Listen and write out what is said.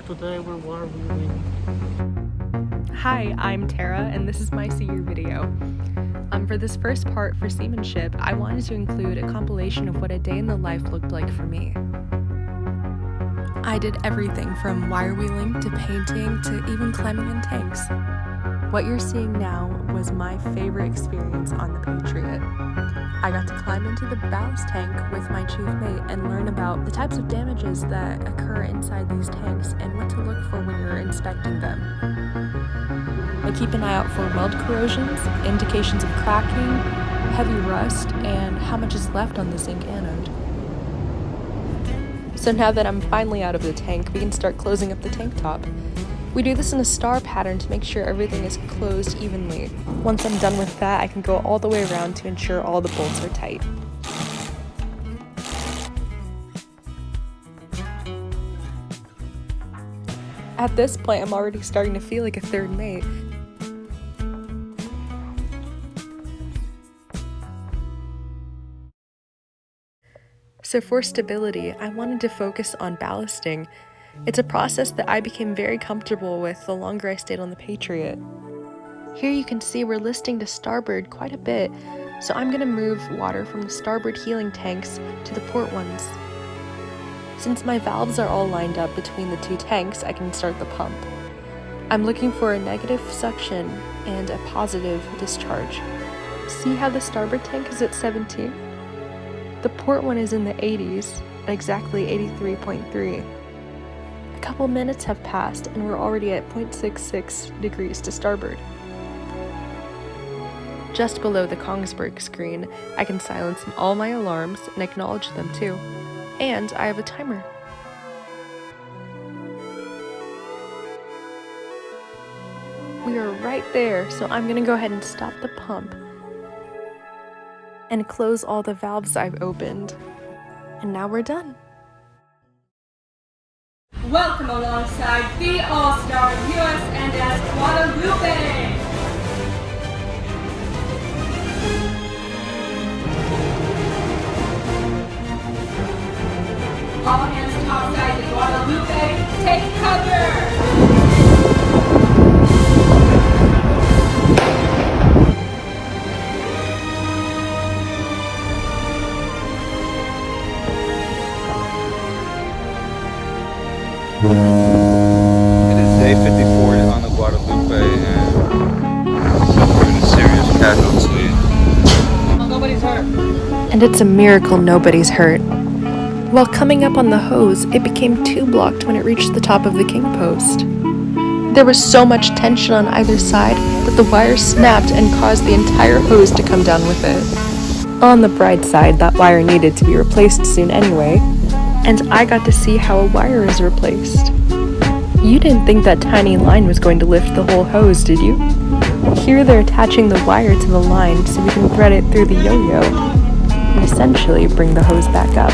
Today we're water wheeling. Hi, I'm Tara, and this is my senior video. For this first part for seamanship, I wanted to include a compilation of what a day in the life looked like for me. I did everything from wire wheeling to painting to even climbing in tanks. What you're seeing now was my favorite experience on the Patriot. I got to climb into the ballast tank with my chief mate and learn about the types of damages that occur inside these tanks and what to look for when you're inspecting them. I keep an eye out for weld corrosions, indications of cracking, heavy rust, and how much is left on the zinc anode. So now that I'm finally out of the tank, we can start closing up the tank top. We do this in a star pattern to make sure everything is closed evenly. Once I'm done with that, I can go all the way around to ensure all the bolts are tight. At this point, I'm already starting to feel like a third mate. So for stability, I wanted to focus on ballasting. It's a process that I became very comfortable with the longer I stayed on the Patriot. Here you can see we're listing to starboard quite a bit, so I'm going to move water from the starboard healing tanks to the port ones. Since my valves are all lined up between the two tanks, I can start the pump. I'm looking for a negative suction and a positive discharge. See how the starboard tank is at 17? The port one is in the 80s, at exactly 83.3. A couple minutes have passed and we're already at 0.66 degrees to starboard. Just below the Kongsberg screen, I can silence all my alarms and acknowledge them too. And I have a timer. We are right there, so I'm gonna go ahead and stop the pump and close all the valves I've opened. And now we're done. Welcome alongside the All-Star USNS Guadalupe! All hands topside the Guadalupe, take cover! It is day 54 on the Guadalupe and suffered a serious casualty. Nobody's hurt. And it's a miracle nobody's hurt. While coming up on the hose, it became too blocked when it reached the top of the king post. There was so much tension on either side that the wire snapped and caused the entire hose to come down with it. On the bright side, that wire needed to be replaced soon anyway, and I got to see how a wire is replaced. You didn't think that tiny line was going to lift the whole hose, did you? Here they're attaching the wire to the line so we can thread it through the yo-yo and essentially bring the hose back up.